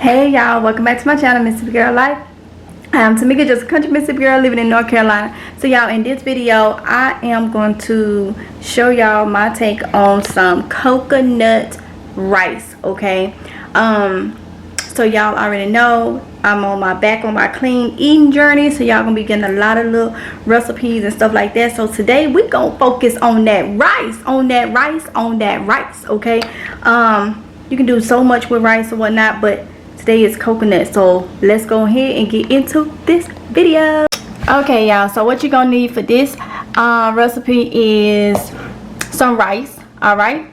Hey y'all, welcome back to my channel, Mississippi Girl Life. I'm Tamika, just a country Mississippi girl living in North Carolina. So y'all, in this video I am going to show y'all my take on some coconut rice. Okay, so y'all already know I'm on my clean eating journey, so y'all gonna be getting a lot of little recipes and stuff like that. So today we gonna focus on that rice, okay. You can do so much with rice or whatnot, but today is coconut, so let's go ahead and get into this video. Okay y'all, so what you're gonna need for this recipe is some rice. All right,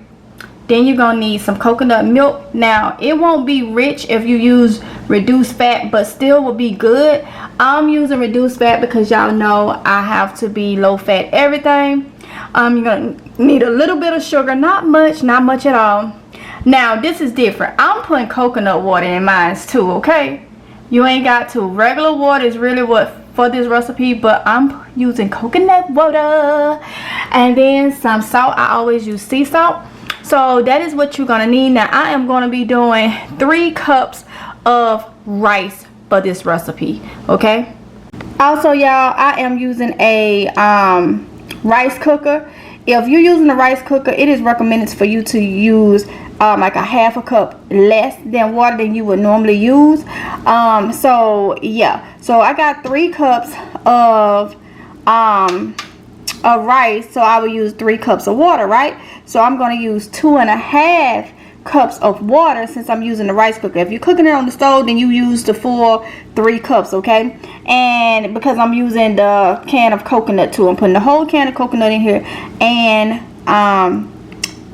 then you're gonna need some coconut milk. Now it won't be rich if you use reduced fat, but still will be good. I'm using reduced fat because y'all know I have to be low fat everything. You're gonna need a little bit of sugar, not much at all. Now this is different. I'm putting coconut water in mine too, okay? You ain't got to. Regular water is really what for this recipe, but I'm using coconut water. And then some salt. I always use sea salt. So that is what you're gonna need. Now I am gonna be doing 3 cups of rice for this recipe, okay? Also y'all, I am using a rice cooker. If you're using a rice cooker, it is recommended for you to use like a half a cup less than water than you would normally use. So yeah, so I got 3 cups of rice, so I will use 3 cups of water, right? So I'm going to use 2.5 cups of water since I'm using the rice cooker. If you're cooking it on the stove, then you use the full 3 cups, okay? And because I'm using the can of coconut too, I'm putting the whole can of coconut in here, and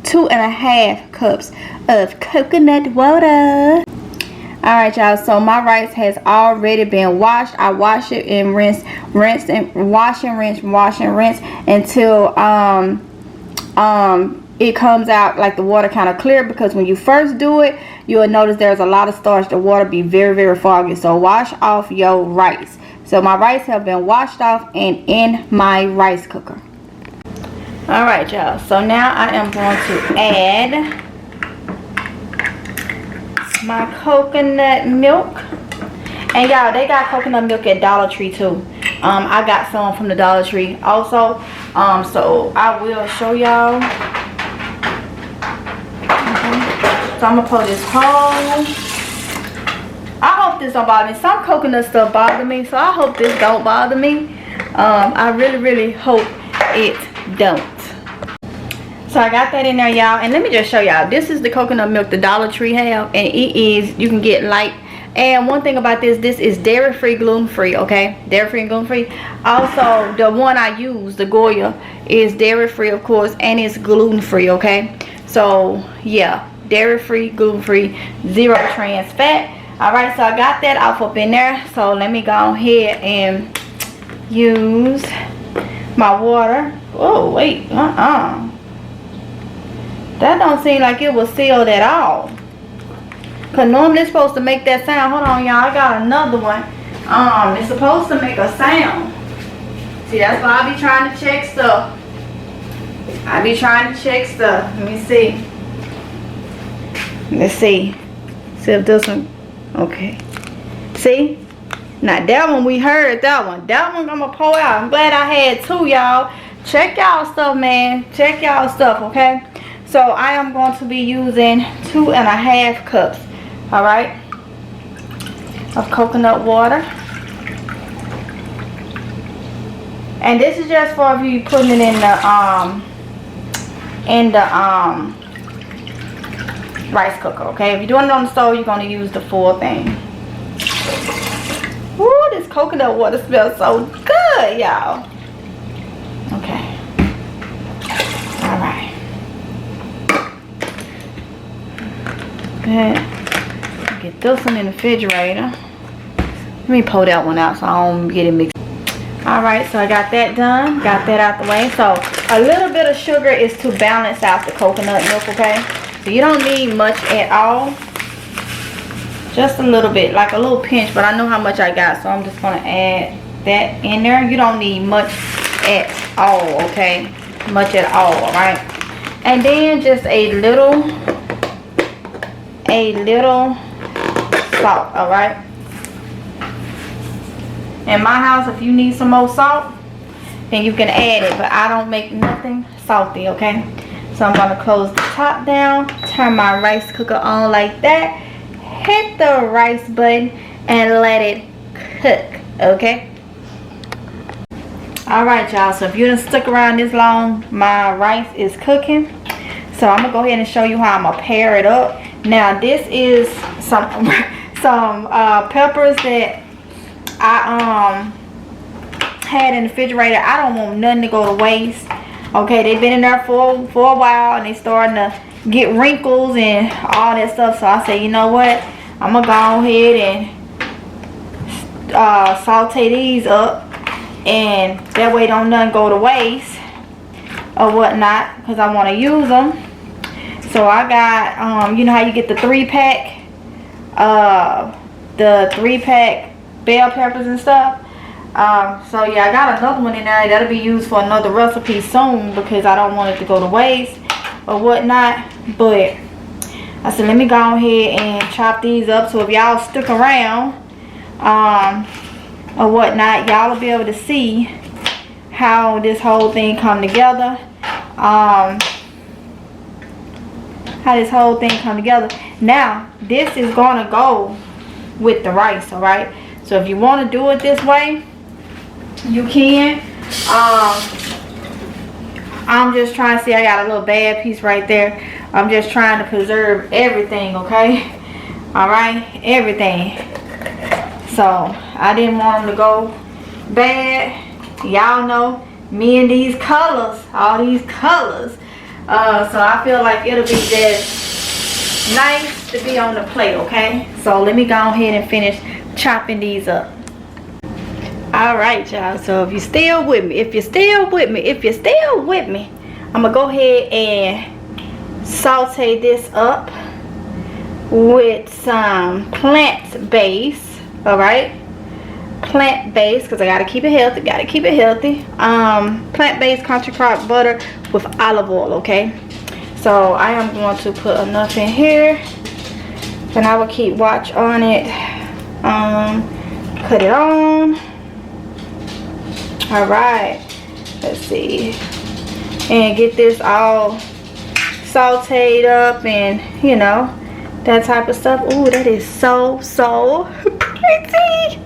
2.5 cups of coconut water. Alright y'all, so my rice has already been washed. I wash it and rinse and wash and rinse until it comes out like the water kind of clear, because when you first do it, you'll notice there's a lot of starch. The water be very foggy. So wash off your rice. So my rice have been washed off and in my rice cooker. Alright y'all, so now I am going to add my coconut milk. And y'all, they got coconut milk at Dollar Tree too. I got some from the Dollar Tree also. So I will show y'all. So I'm gonna pour this whole. I hope this don't bother me. Some coconut stuff bother me, so I hope this don't bother me. I really hope it don't. So I got that in there y'all, and let me just show y'all. This is the coconut milk the Dollar Tree have, and it is, you can get light. And one thing about this is dairy free, gluten free, okay? Dairy free and gluten free. Also the one I use, the Goya, is dairy free of course, and it's gluten free, okay? So yeah, dairy free, gluten free, 0 trans fat. Alright, so I got that off up in there. So let me go ahead and use my water. Oh wait, that don't seem like it was sealed at all. Cause normally it's supposed to make that sound. Hold on y'all, I got another one. It's supposed to make a sound. See, that's why I be trying to check stuff. Let me see. Let's see. See if this one. Okay. See? Now that one we heard that one. That one I'm gonna pour out. I'm glad I had 2, y'all. Check y'all stuff, man. Check y'all stuff, okay? So I am going to be using 2.5 cups, all right, of coconut water. And this is just for if you putting it in the rice cooker, okay? If you're doing it on the stove, you're going to use the full thing. Woo, this coconut water smells so good, y'all. Okay. All right. Good. Get this one in the refrigerator. Let me pull that one out so I don't get it mixed. Alright, so I got that done. Got that out the way. So a little bit of sugar is to balance out the coconut milk, okay? So you don't need much at all. Just a little bit, like a little pinch, but I know how much I got, so I'm just going to add that in there. You don't need much at all, okay? Much at all, alright? And then just a little salt. All right. In my house, if you need some more salt, then you can add it, but I don't make nothing salty. Okay. So I'm gonna close the top down, turn my rice cooker on like that, hit the rice button, and let it cook. Okay. Alright, y'all, so if you done stuck around this long, my rice is cooking. So I'm gonna go ahead and show you how I'm gonna pair it up. Now this is some peppers that I had in the refrigerator. I don't want nothing to go to waste. Okay, they've been in there for a while and they starting to get wrinkles and all that stuff. So I say, you know what, I'm gonna go ahead and saute these up, and that way don't nothing go to waste or whatnot, because I want to use them. So I got you know how you get the 3-pack bell peppers and stuff. So yeah, I got another one in there that'll be used for another recipe soon, because I don't want it to go to waste or whatnot. But I said, let me go ahead and chop these up, so if y'all stick around or whatnot, y'all will be able to see how this whole thing come together. Now this is gonna go with the rice. All right, so if you want to do it this way, you can. I'm just trying to see, I got a little bad piece right there. I'm just trying to preserve everything. Okay, all right, everything. So I didn't want them to go bad. Y'all know me and these colors, all these colors. So I feel like it'll be just nice to be on the plate. Okay, so let me go ahead and finish chopping these up. All right, y'all, so if you're still with me, I'm gonna go ahead and saute this up with some plant-based. All right, plant-based, because I gotta keep it healthy. Plant-based country crock butter with olive oil. Okay, so I am going to put enough in here, and I will keep watch on it. Put it on. All right, let's see, and get this all sauteed up and you know, that type of stuff. Ooh, that is so pretty.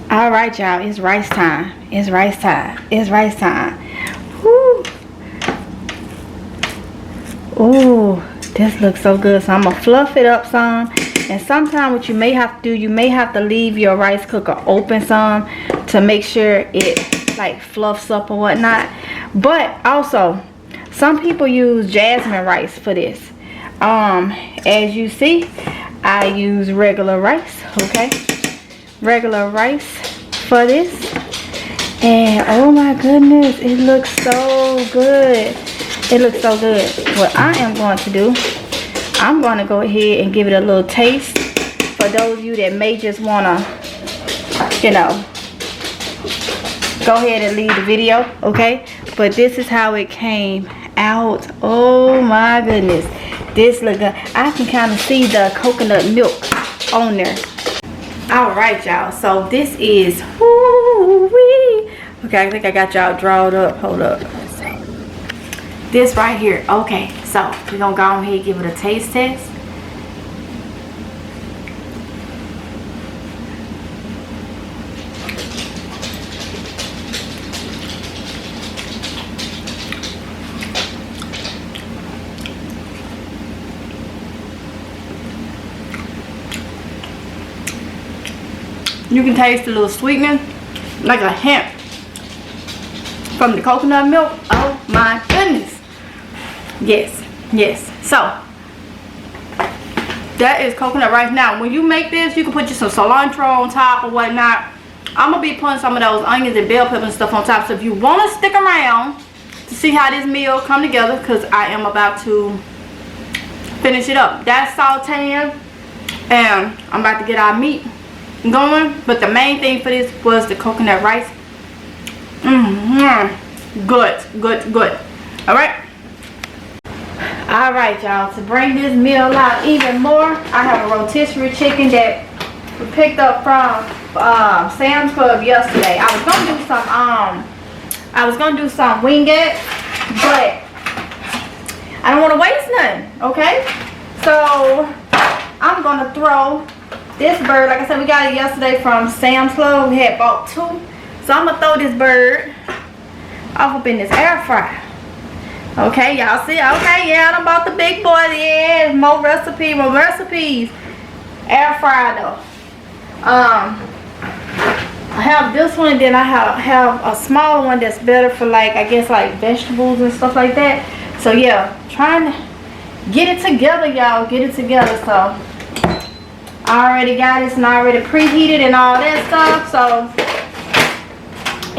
All right, y'all, it's rice time. Woo. Ooh, this looks so good. So I'm gonna fluff it up some. And sometimes what you may have to do, you may have to leave your rice cooker open some to make sure it like fluffs up or whatnot. But also, some people use jasmine rice for this. As you see, I use regular rice. Okay, regular rice for this, and oh my goodness, it looks so good. What I am going to do, I'm going to go ahead and give it a little taste for those of you that may just want to, you know, go ahead and leave the video. Okay, but this is how it came out. Oh my goodness, this look good. I can kind of see the coconut milk on there. All right, y'all, so this is woo-wee. Okay, I think I got y'all drawn up. Hold up, this right here. Okay, so we're gonna go ahead and give it a taste test. You can taste a little sweetening, like a hint from the coconut milk. Oh my goodness. Yes. So that is coconut rice. Now when you make this, you can put some cilantro on top or whatnot. I'm gonna be putting some of those onions and bell peppers and stuff on top. So if you want to stick around to see how this meal come together, because I am about to finish it up. That's sauteing, and I'm about to get our meat going. But the main thing for this was the coconut rice. Good. All right, y'all, to bring this meal out even more, I have a rotisserie chicken that we picked up from Sam's Club yesterday. I was gonna do some wingettes, but I don't want to waste none. Okay, so I'm gonna throw this bird. Like I said, we got it yesterday from Sam's Club. We had bought 2, so I'm gonna throw this bird off up in this air fryer. Okay, y'all see? Okay, yeah, I done bought the big boy. Yeah, more recipes. Air fryer though. I have this one, and then I have a smaller one that's better for, like, I guess, like vegetables and stuff like that. So yeah, trying to get it together, y'all. Get it together. So I already got it and I already preheated and all that stuff. So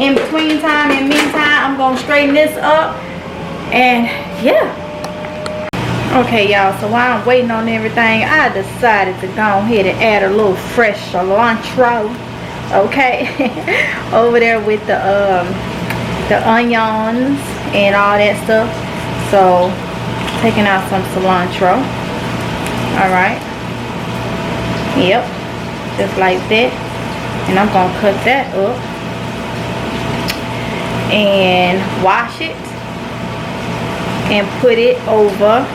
in between time and meantime, I'm gonna straighten this up, and yeah. Okay, y'all, so while I'm waiting on everything, I decided to go ahead and add a little fresh cilantro, okay, over there with the onions and all that stuff. So, taking out some cilantro. Alright. Yep. Just like that. And I'm going to cut that up. And wash it. And put it over.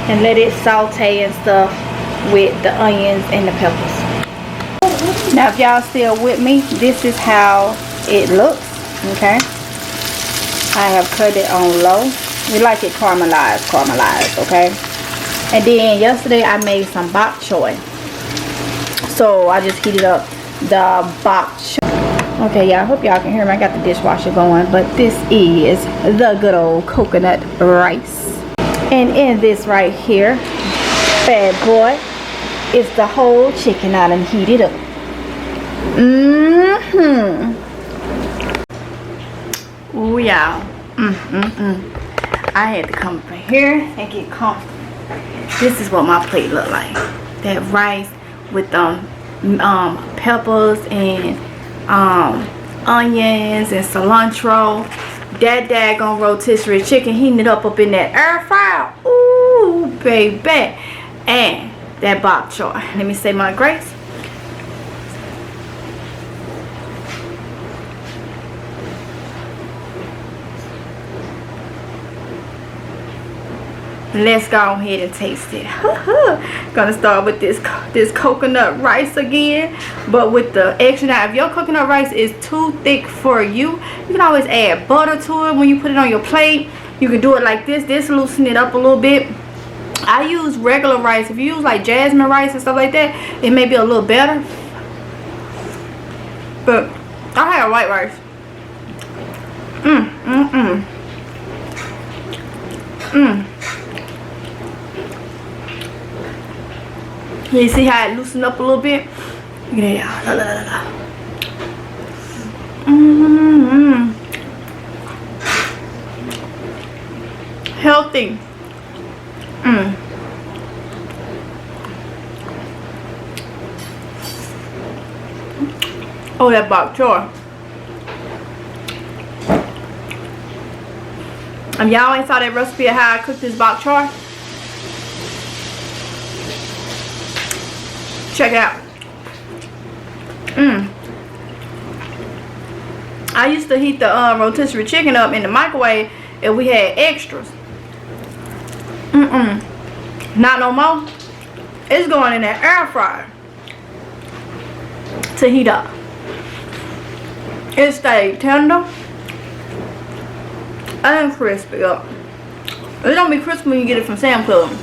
And let it saute and stuff with the onions and the peppers. Now if y'all still with me, this is how it looks. Okay. I have cut it on low. We like it caramelized, okay? And then yesterday I made some bok choy. So I just heated up the bok choy. Okay, y'all, I hope y'all can hear me. I got the dishwasher going, but this is the good old coconut rice. And in this right here, bad boy, is the whole chicken I done heated up. Ooh, y'all. I had to come from here and get comfortable. This is what my plate look like. That rice with peppers and onions and cilantro. That daggone rotisserie chicken heating it up in that air fryer. Ooh, baby. And that bok choy. Let me say my grace. Let's go ahead and taste it. Gonna start with this coconut rice again, but with the extra. Now, if your coconut rice is too thick for you, you can always add butter to it when you put it on your plate. You can do it like this. This loosen it up a little bit. I use regular rice. If you use like jasmine rice and stuff like that, it may be a little better. But I have white rice. You see how it loosened up a little bit? Look at that. Healthy. Oh, that bok choy. Y'all ain't saw that recipe of how I cooked this bok choy? Check it out. I used to heat the rotisserie chicken up in the microwave if we had extras. Not no more. It's going in that air fryer to heat up. It stayed tender and crispy up. It don't be crispy when you get it from Sam's Club.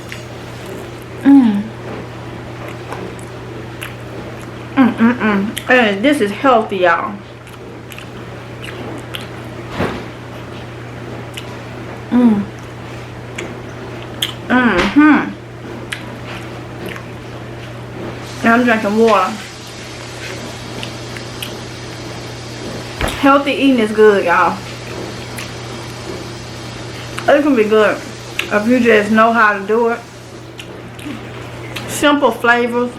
And this is healthy, y'all. Now I'm drinking water. Healthy eating is good, y'all. It can be good if you just know how to do it. Simple flavors.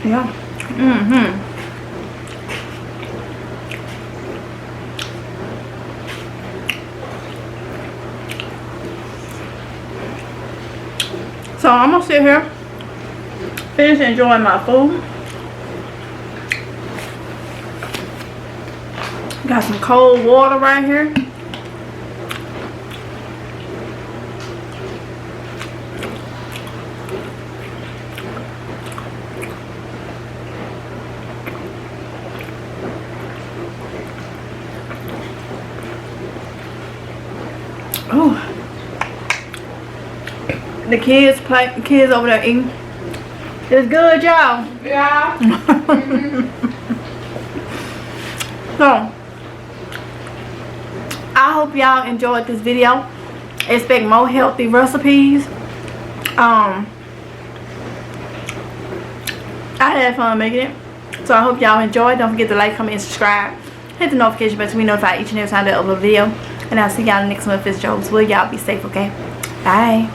Yeah. So I'm gonna sit here, finish enjoying my food. Got some cold water right here. Oh, the kids over there eating. It's good, y'all. Yeah. So I hope y'all enjoyed this video. Expect more healthy recipes. I had fun making it, so I hope y'all enjoyed. Don't forget to like, comment, and subscribe. Hit the notification bell to be notified each and every time I upload a video. And I'll see y'all in the next one. If it's Job's Will, y'all be safe, okay? Bye.